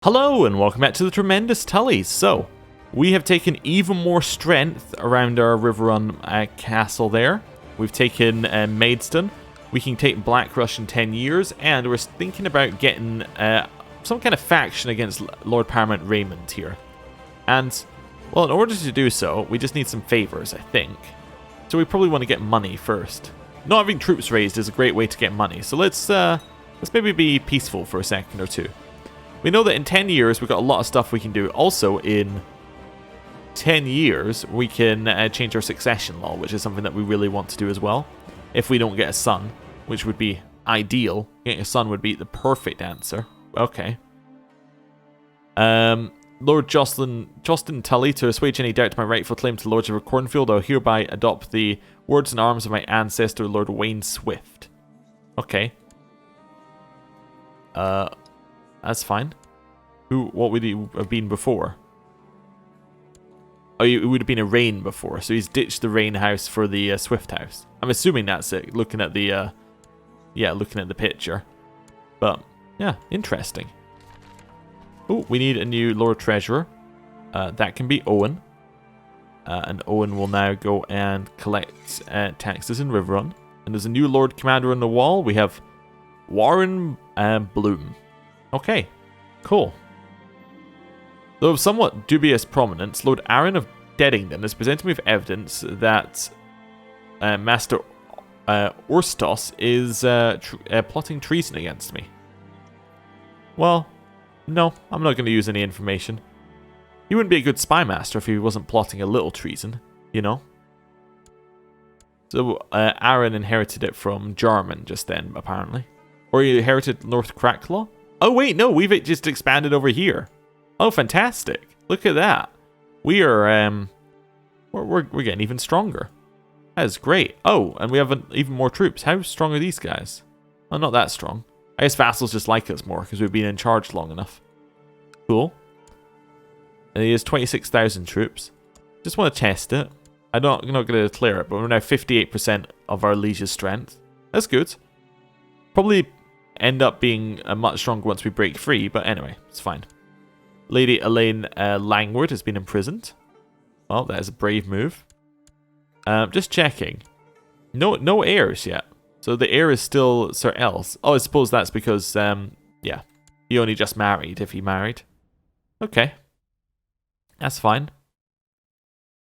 Hello and welcome back to the tremendous Tullys. So, we have taken even more strength around our Riverrun castle there. We've taken Maidstone. We can take Black Rush in 10 years, and we're thinking about getting some kind of faction against Lord Paramount Raymond here. And, well, in order to do so, we just need some favors, I think. So we probably want to get money first. Not having troops raised is a great way to get money, so let's maybe be peaceful for a second or two. We know that in 10 years, we've got a lot of stuff we can do. Also, in 10 years, we can change our succession law, which is something that we really want to do as well. If we don't get a son, which would be ideal. Getting a son would be the perfect answer. Okay. Lord Catelyn Tully, to assuage any doubt to my rightful claim to the Lords of Cornfield, I hereby adopt the words and arms of my ancestor, Lord Wayne Swift. Okay. That's fine. What would he have been before? Oh, it would have been a Rain before, so he's ditched the Rain house for the Swift house. I'm assuming that's it, looking at the, looking at the picture. But, yeah, interesting. Oh, we need a new Lord Treasurer. That can be Owen. And Owen will now go and collect taxes in Riverrun. And there's a new Lord Commander on the wall. We have Warren Bloom. Okay, cool. Though of somewhat dubious prominence, Lord Aaron of Deadington has presented me with evidence that Master Orstos is plotting treason against me. Well, no, I'm not going to use any information. He wouldn't be a good spy master if he wasn't plotting a little treason, you know? So Aaron inherited it from Jarman just then, apparently. Or he inherited North Cracklaw? Oh wait, no, we've just expanded over here. Oh, fantastic! Look at that. We are we're getting even stronger. That is great. Oh, and we have even more troops. How strong are these guys? Well, not that strong. I guess vassals just like us more because we've been in charge long enough. Cool. And he has 26,000 troops. Just want to test it. I'm not going to declare it, but we're now 58% of our liege's strength. That's good. Probably end up being much stronger once we break free, but anyway, it's fine. Lady Elaine Langward has been imprisoned. Well, that is a brave move. Just checking. No heirs yet. So the heir is still Sir Els. Oh, I suppose that's because, yeah, he only just married, if he married. Okay. That's fine.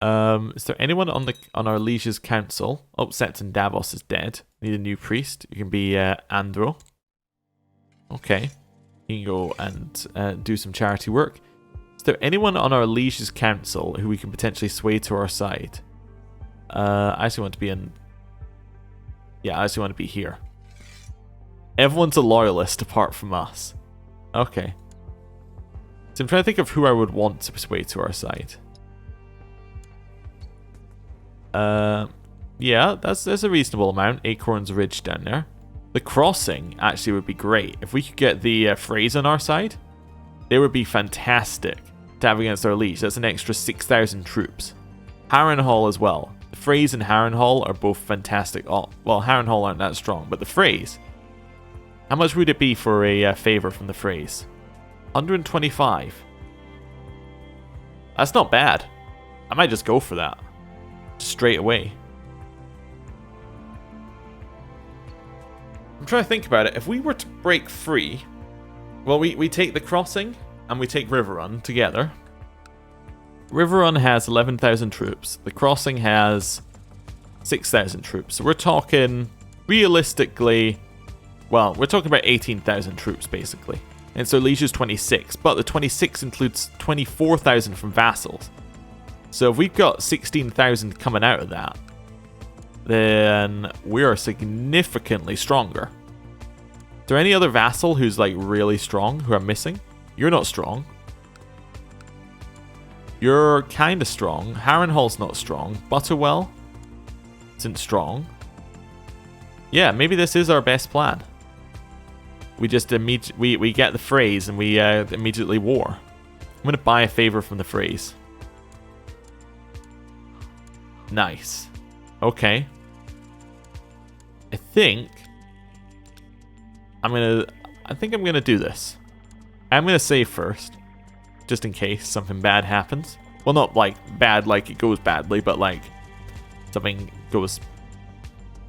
Is there anyone on our liege's council? Oh, Septon Davos is dead. Need a new priest. You can be Andro. Okay. You can go and do some charity work. Is there anyone on our liege's council who we can potentially sway to our side? I actually want to be in... Yeah, I actually want to be here. Everyone's a loyalist apart from us. Okay. So I'm trying to think of who I would want to persuade to our side. Yeah, that's a reasonable amount. Acorn's Ridge down there. The Crossing actually would be great. If we could get the Freys on our side, they would be fantastic to have against our liege. That's an extra 6,000 troops. Harrenhal as well. The Freys and Harrenhal are both fantastic. Oh, well, Harrenhal aren't that strong, but the Freys. How much would it be for a favor from the Freys? 125. That's not bad. I might just go for that. Straight away. I'm trying to think about it. If we were to break free, well, we take the Crossing and we take Riverrun together. Riverrun has 11,000 troops. The Crossing has 6,000 troops. So we're talking, realistically, well, we're talking about 18,000 troops, basically. And so liege's 26, but the 26 includes 24,000 from vassals. So if we've got 16,000 coming out of that, then we are significantly stronger. Is there any other vassal who's like really strong who I'm missing? You're not strong. You're kind of strong. Harrenhal's not strong. Butterwell isn't strong. Yeah, maybe this is our best plan. We just we get the Freys and we immediately war. I'm going to buy a favor from the Freys. Nice. Okay. I think I'm gonna do this. I'm going to save first, just in case something bad happens. Well, not like bad like it goes badly, but like something goes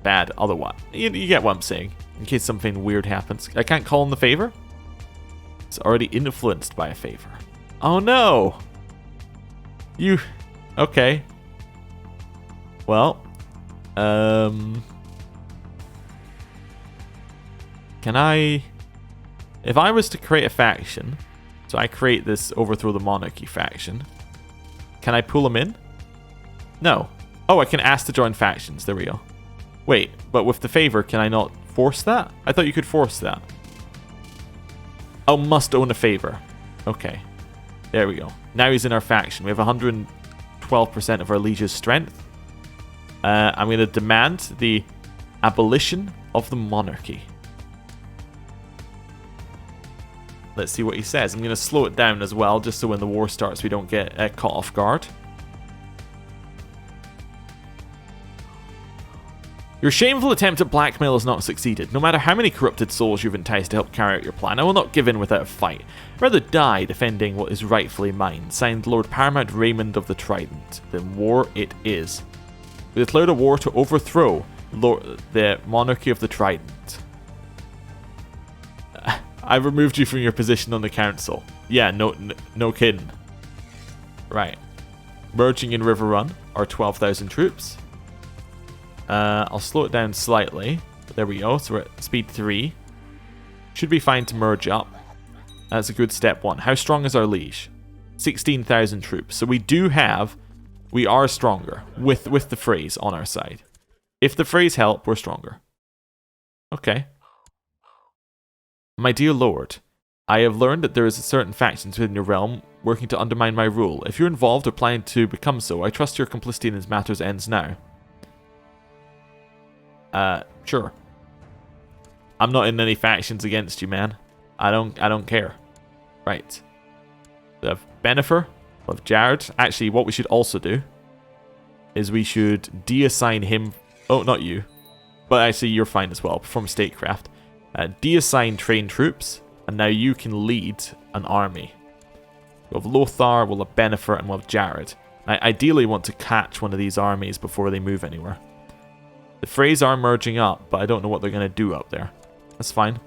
bad otherwise. You get what I'm saying. In case something weird happens. I can't call in the favor. It's already influenced by a favor. Oh no! You... Okay. Well. Can I... If I was to create a faction, so I create this Overthrow the Monarchy faction, can I pull them in? No. Oh, I can ask to join factions. There we go. Wait, but with the favor, can I not force that? I thought you could force that. Oh, must own a favor. Okay. There we go. Now he's in our faction. We have 112% of our liege's strength. I'm going to demand the abolition of the monarchy. Let's see what he says. I'm going to slow it down as well, just so when the war starts we don't get caught off guard. Your shameful attempt at blackmail has not succeeded. No matter how many corrupted souls you've enticed to help carry out your plan, I will not give in without a fight. Rather die defending what is rightfully mine. Signed, Lord Paramount Raymond of the Trident. Then war it is. We declared a war to overthrow the monarchy of the Trident. I've removed you from your position on the council. Yeah, no kidding. Right. Merging in River Run are 12,000 troops. I'll slow it down slightly. There we go. So we're at speed 3. Should be fine to merge up. That's a good step 1. How strong is our liege? 16,000 troops. So we are stronger with the phrase on our side. If the phrase help, we're stronger. Okay. My dear lord, I have learned that there is certain factions within your realm working to undermine my rule. If you're involved or planning to become so, I trust your complicity in these matters ends now. Sure. I'm not in any factions against you, man. I don't care. Right. We have Benifer, we have Jared. Actually, what we should also do is we should deassign him. Oh, not you. But actually, you're fine as well. Perform statecraft. Deassign trained troops, and now you can lead an army. We'll have Lothar, we'll have Benifer, and we'll have Jared. I ideally want to catch one of these armies before they move anywhere. The Freys are merging up, but I don't know what they're going to do up there. That's fine.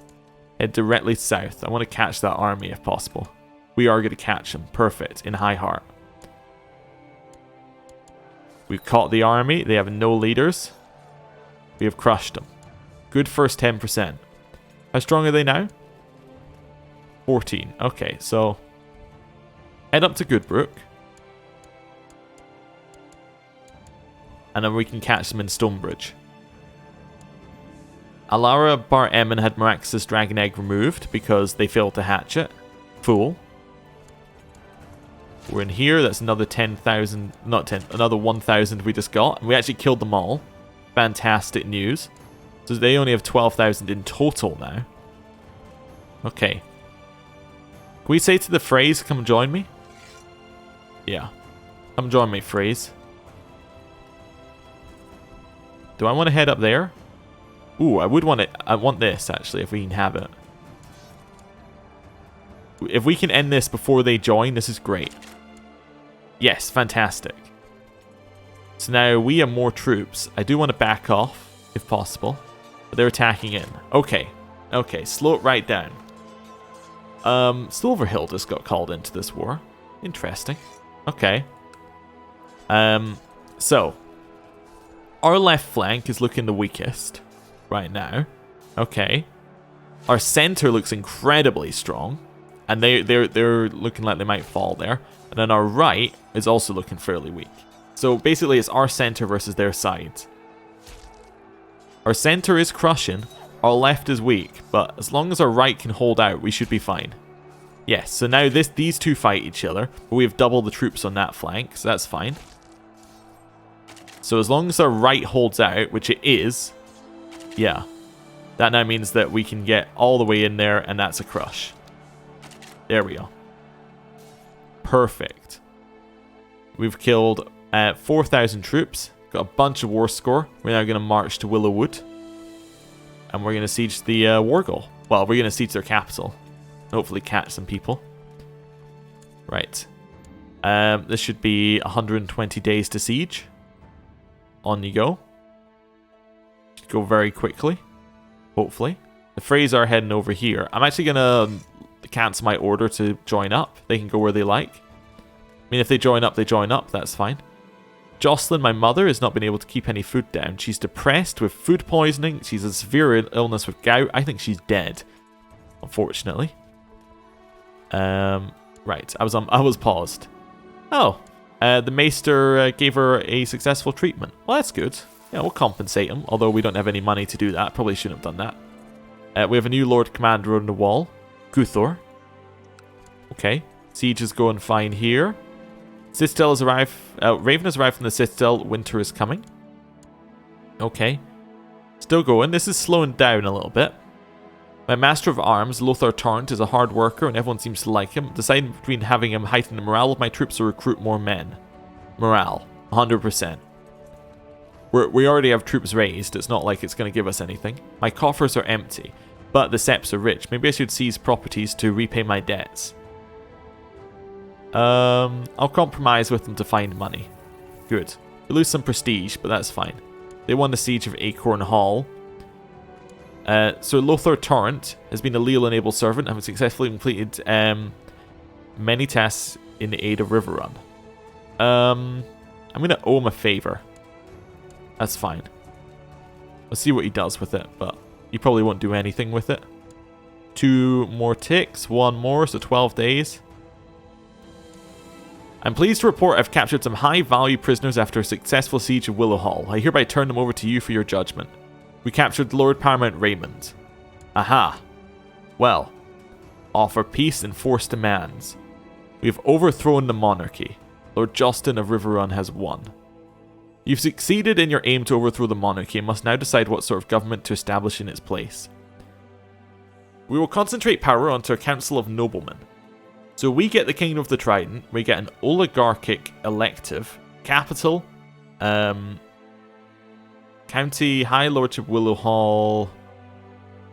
Head directly south. I want to catch that army if possible. We are going to catch them. Perfect. In High Heart. We've caught the army. They have no leaders. We have crushed them. Good first 10%. How strong are they now? 14. Okay, so head up to Goodbrook. And then we can catch them in Stonebridge. Alara Bar Emin had Miraculous Dragon Egg removed because they failed to hatch it. Fool. We're in here. That's another 10,000. Not 10. Another 1,000 we just got. And we actually killed them all. Fantastic news. So they only have 12,000 in total now. Okay. Can we say to the Freys, come join me? Yeah. Come join me, Freys. Do I want to head up there? Ooh, I would want it. I want this, actually, if we can have it. If we can end this before they join, this is great. Yes, fantastic. So now we have more troops. I do want to back off, if possible. But they're attacking in. Okay. Okay, slow it right down. Silverhill just got called into this war. Interesting. Okay. So. Our left flank is looking the weakest right now. Okay. Our center looks incredibly strong. And they're looking like they might fall there. And then our right is also looking fairly weak. So basically it's our center versus their sides. Our center is crushing. Our left is weak. But as long as our right can hold out, we should be fine. Yes, so now these two fight each other. But we have double the troops on that flank. So that's fine. So as long as our right holds out, which it is, yeah, that now means that we can get all the way in there, and that's a crush. There we go. Perfect. We've killed 4,000 troops, got a bunch of war score. We're now going to march to Willowwood, and we're going to siege the war goal. Well, we're going to siege their capital. hopefully catch some people. Right. This should be 120 days to siege. On you go. Should go very quickly. Hopefully. The Freys are heading over here. I'm actually going to cancel my order to join up. They can go where they like. I mean, if they join up, that's fine. Jocelyn, my mother, has not been able to keep any food down. She's depressed with food poisoning. She's a severe illness with gout. I think she's dead, unfortunately. Right, I was paused. Oh, the Maester gave her a successful treatment. Well, that's good. Yeah, we'll compensate him, although we don't have any money to do that. Probably shouldn't have done that. We have a new Lord Commander on the wall, Guthor. Okay, siege is going fine here. Citadel has arrived. Raven has arrived from the Citadel. Winter is coming. Okay. Still going. This is slowing down a little bit. My Master of Arms, Lothar Torrent, is a hard worker and everyone seems to like him. Deciding between having him heighten the morale of my troops or recruit more men. Morale. 100%. We already have troops raised. It's not like it's going to give us anything. My coffers are empty, but the Seps are rich. Maybe I should seize properties to repay my debts. I'll compromise with them to find money. Good. We lose some prestige, but that's fine. They won the siege of Acorn Hall. So Lothar Torrent has been a leal and able servant and has successfully completed many tasks in the aid of Riverrun. I'm going to owe him a favor. That's fine. Let's see what he does with it, but he probably won't do anything with it. 2 more ticks, 1 more, so 12 days. I'm pleased to report I've captured some high-value prisoners after a successful siege of Willow Hall. I hereby turn them over to you for your judgment. We captured Lord Paramount Raymond. Aha. Well, offer peace and force demands. We have overthrown the monarchy. Lord Justin of Riverrun has won. You've succeeded in your aim to overthrow the monarchy and must now decide what sort of government to establish in its place. We will concentrate power onto a council of noblemen. So we get the Kingdom of the Trident, we get an oligarchic elective, capital, county, High Lordship Willow Hall,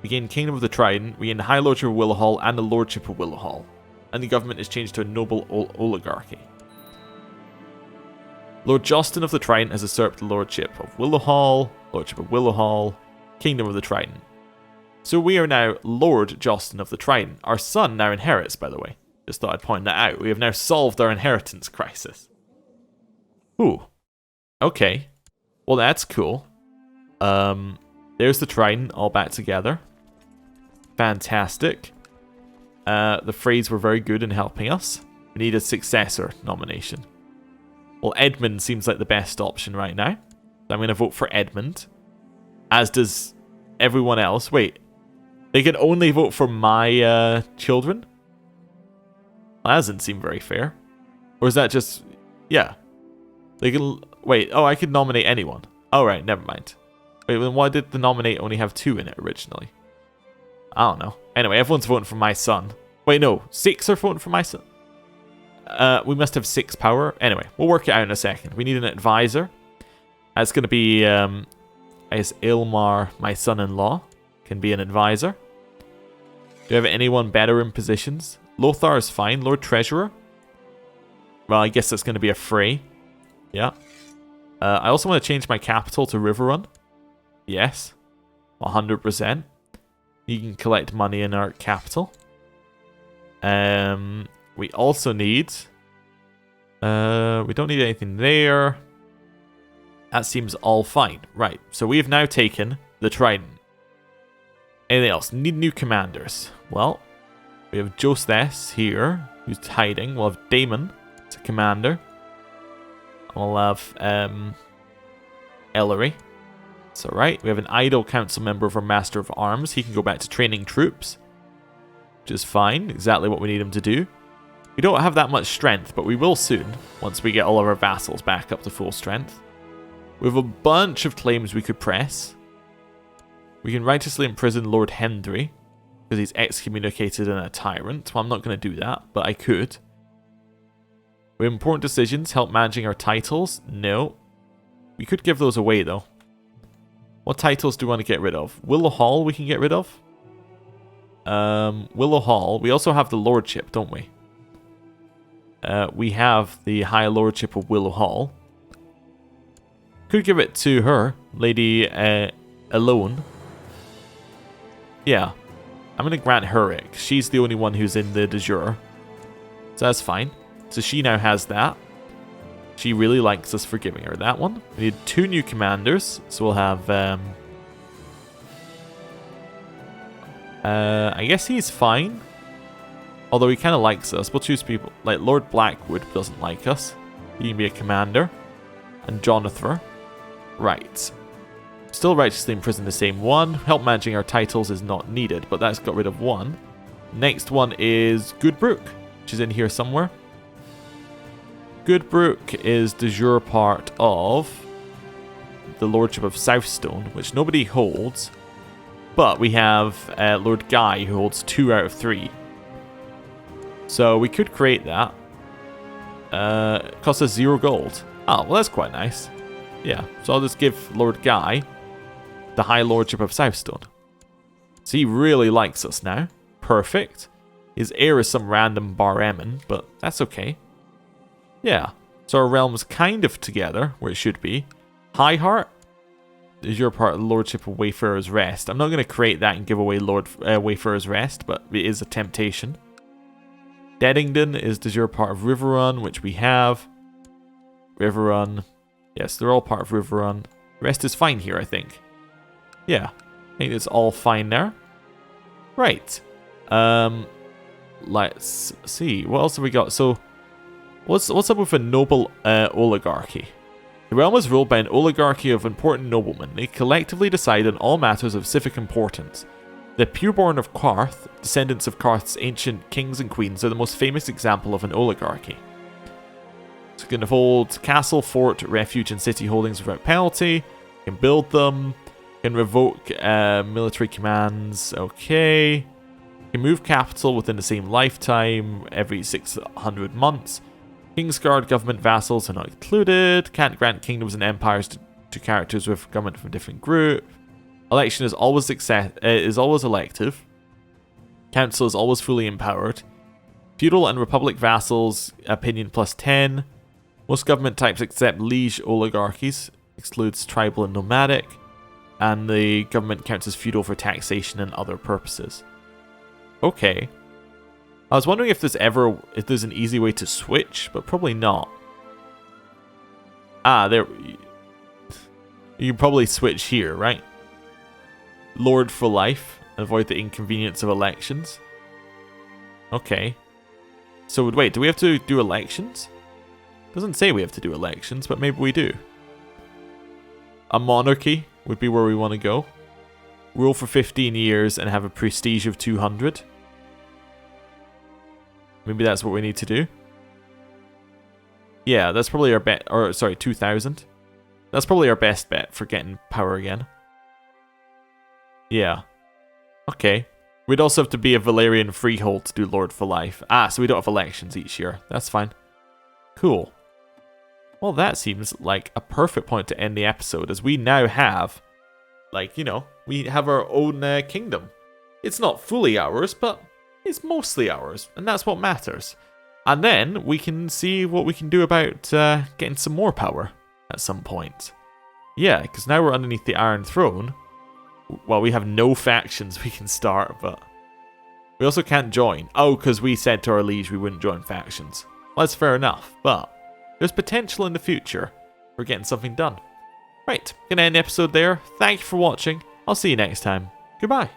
we gain Kingdom of the Trident, we gain the High Lordship of Willow Hall and the Lordship of Willow Hall. And the government is changed to a noble oligarchy. Lord Justin of the Trident has usurped the Lordship of Willow Hall, Lordship of Willow Hall, Kingdom of the Trident. So we are now Lord Justin of the Trident. Our son now inherits, by the way. Just thought I'd point that out. We have now solved our inheritance crisis. Ooh. Okay. Well, that's cool. There's the Trident all back together. Fantastic. The Freys were very good in helping us. We need a successor nomination. Well, Edmund seems like the best option right now. So I'm going to vote for Edmund. As does everyone else. Wait. They can only vote for my children? That doesn't seem very fair. Or is that just... Yeah. They can... Wait. Oh, I could nominate anyone. Oh, right. Never mind. Wait, then why did the nominate only have 2 in it originally? I don't know. Anyway, everyone's voting for my son. Wait, no. 6 are voting for my son. We must have 6 power. Anyway, we'll work it out in a second. We need an advisor. That's going to be... I guess Ilmar, my son-in-law, can be an advisor. Do you have anyone better in positions? Lothar is fine. Lord Treasurer. Well, I guess that's going to be a Frey. Yeah. I also want to change my capital to Riverrun. Yes. 100%. You can collect money in our capital. We also need... we don't need anything there. That seems all fine. Right. So we have now taken the Trident. Anything else? Need new commanders. Well... We have Jostes here, who's hiding. We'll have Damon, as a commander. We'll have Ellery. It's alright. We have an idle council member of our Master of Arms. He can go back to training troops, which is fine. Exactly what we need him to do. We don't have that much strength, but we will soon, once we get all of our vassals back up to full strength. We have a bunch of claims we could press. We can righteously imprison Lord Hendry, because he's excommunicated and a tyrant. Well, I'm not going to do that, but I could. We have important decisions. Help managing our titles. No. We could give those away, though. What titles do we want to get rid of? Willow Hall we can get rid of. Willow Hall. We also have the lordship, don't we? We have the High Lordship of Willow Hall. Could give it to her, Lady Alone. Yeah, I'm going to grant her it. She's the only one who's in the de jure. So that's fine. So she now has that. She really likes us for giving her that one. We need 2 new commanders. So we'll have... I guess he's fine. Although he kind of likes us. We'll choose people. Like Lord Blackwood doesn't like us. He can be a commander. And Jonathan. Right. Still righteously imprison the same one. Help managing our titles is not needed, but that's got rid of one. Next one is Goodbrook, which is in here somewhere. Goodbrook is de jure part of the Lordship of Southstone, which nobody holds. But we have Lord Guy, who holds 2 out of 3. So we could create that. It costs us 0 gold. Oh, well that's quite nice. Yeah, so I'll just give Lord Guy the High Lordship of Southstone. So he really likes us now. Perfect. His heir is some random Baremin, but that's okay. Yeah, so our realm's kind of together, where it should be. High Heart is your part of the Lordship of Wayfarer's Rest. I'm not going to create that and give away Wayfarer's Rest, but it is a temptation. Deadington is de jure part of Riverrun, which we have. Riverrun. Yes, they're all part of Riverrun. The rest is fine here, I think. Yeah, I think it's all fine there. Right. Let's see. What else have we got? So, what's up with a noble oligarchy? The realm is ruled by an oligarchy of important noblemen. They collectively decide on all matters of civic importance. The pureborn of Qarth, descendants of Qarth's ancient kings and queens, are the most famous example of an oligarchy. So you can hold castle, fort, refuge, and city holdings without penalty. You can build them. You can revoke military commands. Okay. You can move capital within the same lifetime every 600 months. Kingsguard government vassals are not included. Can't grant kingdoms and empires to characters with government from a different group. Election is always elective. Council is always fully empowered. Feudal and republic vassals, opinion plus 10. Most government types except liege oligarchies, excludes tribal and nomadic. And the government counts as feudal for taxation and other purposes. Okay. I was wondering if there's an easy way to switch, but probably not. Ah, there. You can probably switch here, right? Lord for life. Avoid the inconvenience of elections. Okay. So wait, do we have to do elections? Doesn't say we have to do elections, but maybe we do. A monarchy would be where we want to go. Rule for 15 years and have a prestige of 200. Maybe that's what we need to do. Yeah, that's probably our bet. Or, sorry, 2,000. That's probably our best bet for getting power again. Yeah. Okay. We'd also have to be a Valyrian freehold to do Lord for life. Ah, so we don't have elections each year. That's fine. Cool. Well, that seems like a perfect point to end the episode, as we now have, like, you know, we have our own kingdom. It's not fully ours, but it's mostly ours, and that's what matters. And then we can see what we can do about getting some more power at some point. Yeah, because now we're underneath the Iron Throne. Well, we have no factions we can start, but we also can't join. Oh, because we said to our liege we wouldn't join factions. Well, that's fair enough, but there's potential in the future for getting something done. Right, gonna end the episode there. Thank you for watching. I'll see you next time. Goodbye.